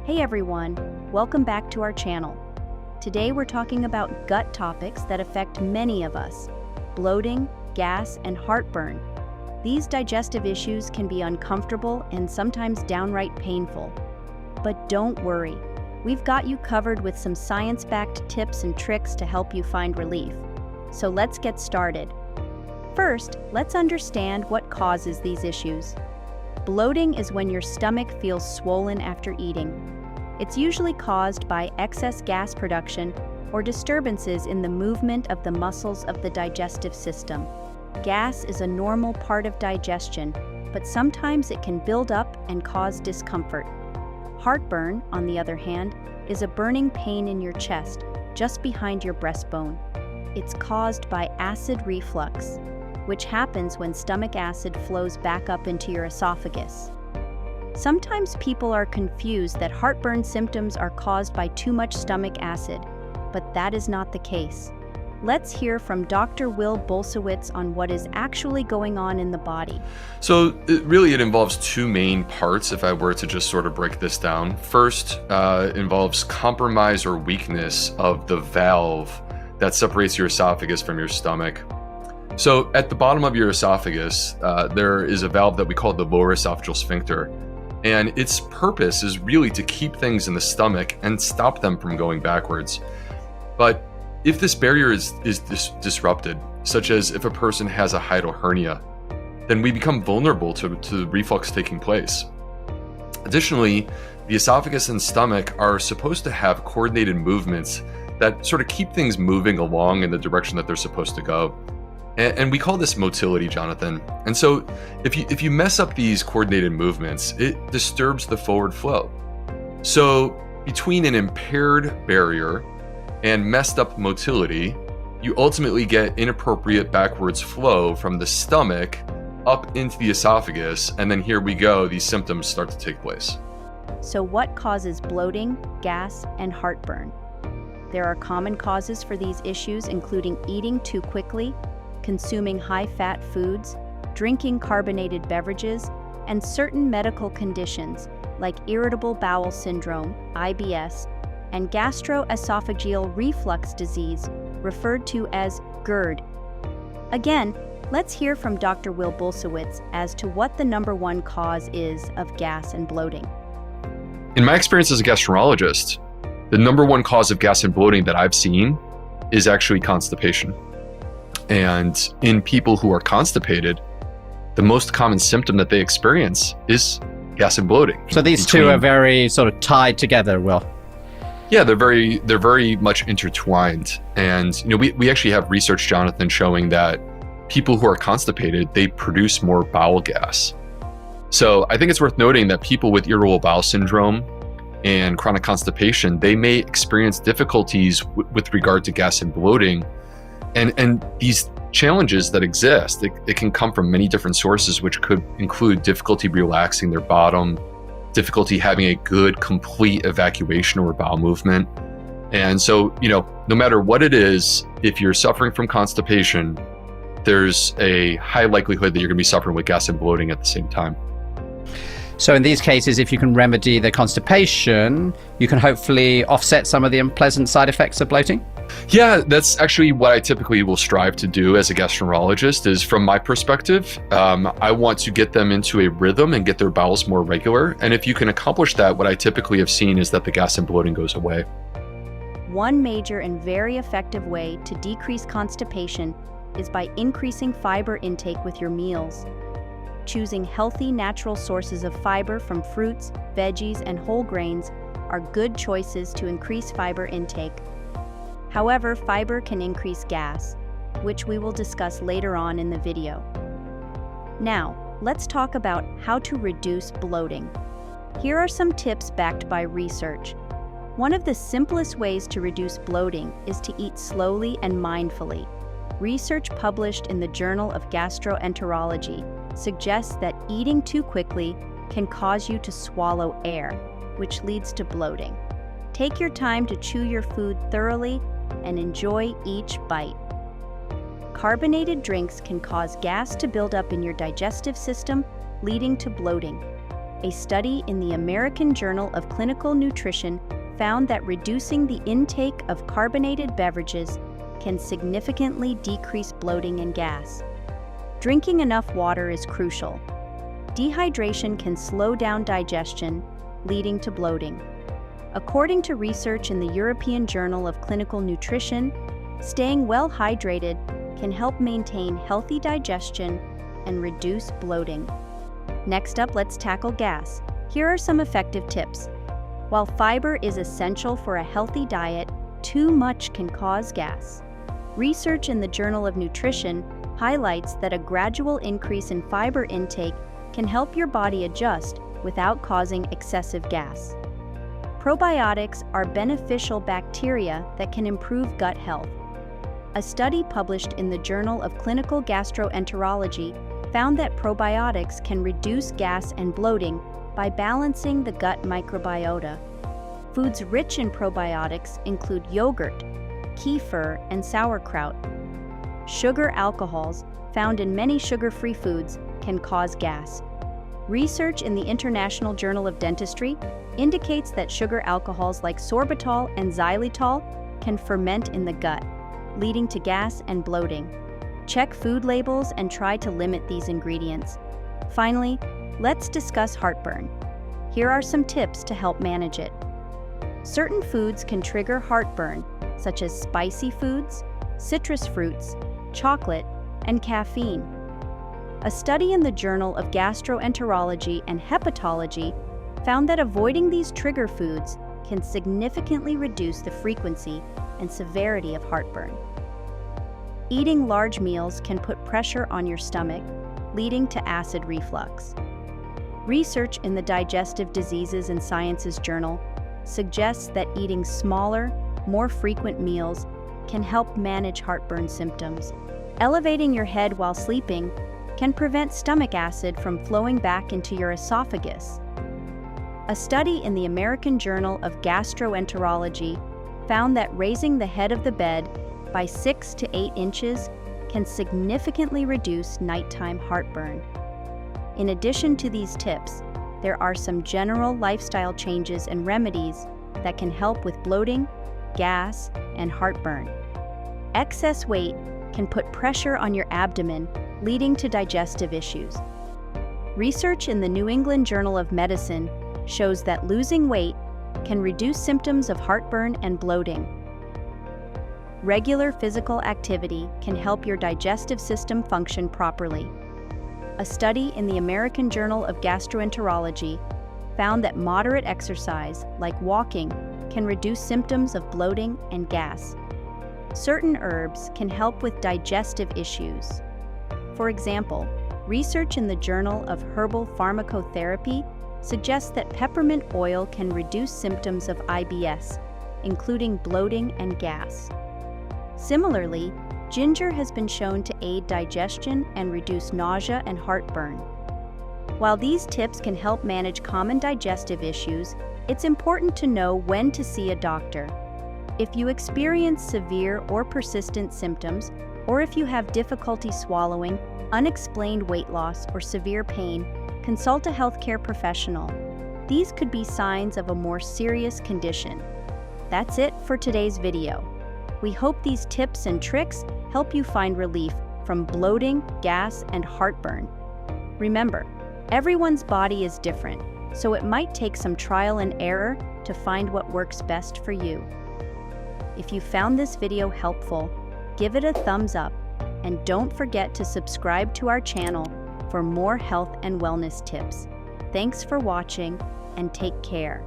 Hey everyone, welcome back to our channel. Today we're talking about gut topics that affect many of us: bloating, gas, and heartburn. These digestive issues can be uncomfortable and sometimes downright painful. But don't worry, we've got you covered with some science-backed tips and tricks to help you find relief. So let's get started. First, let's understand what causes these issues. Bloating is when your stomach feels swollen after eating. It's usually caused by excess gas production or disturbances in the movement of the muscles of the digestive system. Gas is a normal part of digestion, but sometimes it can build up and cause discomfort. Heartburn, on the other hand, is a burning pain in your chest, just behind your breastbone. It's caused by acid reflux, which happens when stomach acid flows back up into your esophagus. Sometimes people are confused that heartburn symptoms are caused by too much stomach acid, but that is not the case. Let's hear from Dr. Will Bulsiewicz on what is actually going on in the body. So it involves two main parts if I were to just sort of break this down. First, involves compromise or weakness of the valve that separates your esophagus from your stomach. So at the bottom of your esophagus, there is a valve that we call the lower esophageal sphincter. And its purpose is really to keep things in the stomach and stop them from going backwards. But if this barrier is disrupted, such as if a person has a hiatal hernia, then we become vulnerable to the reflux taking place. Additionally, the esophagus and stomach are supposed to have coordinated movements that sort of keep things moving along in the direction that they're supposed to go. And we call this motility, Jonathan. And so if you mess up these coordinated movements, it disturbs the forward flow. So between an impaired barrier and messed up motility, you ultimately get inappropriate backwards flow from the stomach up into the esophagus. And then here we go, these symptoms start to take place. So what causes bloating, gas, and heartburn? There are common causes for these issues, including eating too quickly, consuming high-fat foods, drinking carbonated beverages, and certain medical conditions like irritable bowel syndrome, IBS, and gastroesophageal reflux disease, referred to as GERD. Again, let's hear from Dr. Will Bulsiewicz as to what the number one cause is of gas and bloating. In my experience as a gastroenterologist, the number one cause of gas and bloating that I've seen is actually constipation. And in people who are constipated, the most common symptom that they experience is gas and bloating. So these two are very sort of tied together, Will. Yeah, they're very much intertwined. And we actually have research, Jonathan, showing that people who are constipated, they produce more bowel gas. So I think it's worth noting that people with irritable bowel syndrome and chronic constipation, they may experience difficulties with regard to gas and bloating. And these challenges that exist, it can come from many different sources, which could include difficulty relaxing their bottom, difficulty having a good, complete evacuation or bowel movement. And so, no matter what it is, if you're suffering from constipation, there's a high likelihood that you're going to be suffering with gas and bloating at the same time. So in these cases, if you can remedy the constipation, you can hopefully offset some of the unpleasant side effects of bloating? Yeah, that's actually what I typically will strive to do as a gastroenterologist. Is from my perspective, I want to get them into a rhythm and get their bowels more regular. And if you can accomplish that, what I typically have seen is that the gas and bloating goes away. One major and very effective way to decrease constipation is by increasing fiber intake with your meals. Choosing healthy, natural sources of fiber from fruits, veggies, and whole grains are good choices to increase fiber intake. However, fiber can increase gas, which we will discuss later on in the video. Now, let's talk about how to reduce bloating. Here are some tips backed by research. One of the simplest ways to reduce bloating is to eat slowly and mindfully. Research published in the Journal of Gastroenterology suggests that eating too quickly can cause you to swallow air, which leads to bloating. Take your time to chew your food thoroughly and enjoy each bite. Carbonated drinks can cause gas to build up in your digestive system, leading to bloating. A study in the American Journal of Clinical Nutrition found that reducing the intake of carbonated beverages can significantly decrease bloating and gas. Drinking enough water is crucial. Dehydration can slow down digestion, leading to bloating. According to research in the European Journal of Clinical Nutrition, staying well hydrated can help maintain healthy digestion and reduce bloating. Next up, let's tackle gas. Here are some effective tips. While fiber is essential for a healthy diet, too much can cause gas. Research in the Journal of Nutrition highlights that a gradual increase in fiber intake can help your body adjust without causing excessive gas. Probiotics are beneficial bacteria that can improve gut health. A study published in the Journal of Clinical Gastroenterology found that probiotics can reduce gas and bloating by balancing the gut microbiota. Foods rich in probiotics include yogurt, kefir, and sauerkraut. Sugar alcohols, found in many sugar-free foods, can cause gas. Research in the International Journal of Dentistry indicates that sugar alcohols like sorbitol and xylitol can ferment in the gut, leading to gas and bloating. Check food labels and try to limit these ingredients. Finally, let's discuss heartburn. Here are some tips to help manage it. Certain foods can trigger heartburn, such as spicy foods, citrus fruits, chocolate, and caffeine. A study in the Journal of Gastroenterology and Hepatology found that avoiding these trigger foods can significantly reduce the frequency and severity of heartburn. Eating large meals can put pressure on your stomach, leading to acid reflux. Research in the Digestive Diseases and Sciences Journal suggests that eating smaller, more frequent meals can help manage heartburn symptoms. Elevating your head while sleeping can prevent stomach acid from flowing back into your esophagus. A study in the American Journal of Gastroenterology found that raising the head of the bed by 6 to 8 inches can significantly reduce nighttime heartburn. In addition to these tips, there are some general lifestyle changes and remedies that can help with bloating, gas, and heartburn. Excess weight can put pressure on your abdomen, leading to digestive issues. Research in the New England Journal of Medicine shows that losing weight can reduce symptoms of heartburn and bloating. Regular physical activity can help your digestive system function properly. A study in the American Journal of Gastroenterology found that moderate exercise, like walking, can reduce symptoms of bloating and gas. Certain herbs can help with digestive issues. For example, research in the Journal of Herbal Pharmacotherapy suggests that peppermint oil can reduce symptoms of IBS, including bloating and gas. Similarly, ginger has been shown to aid digestion and reduce nausea and heartburn. While these tips can help manage common digestive issues, it's important to know when to see a doctor. If you experience severe or persistent symptoms, or if you have difficulty swallowing, unexplained weight loss, or severe pain, consult a healthcare professional. These could be signs of a more serious condition. That's it for today's video. We hope these tips and tricks help you find relief from bloating, gas, and heartburn. Remember, everyone's body is different, so it might take some trial and error to find what works best for you. If you found this video helpful, give it a thumbs up, and don't forget to subscribe to our channel for more health and wellness tips. Thanks for watching, and take care.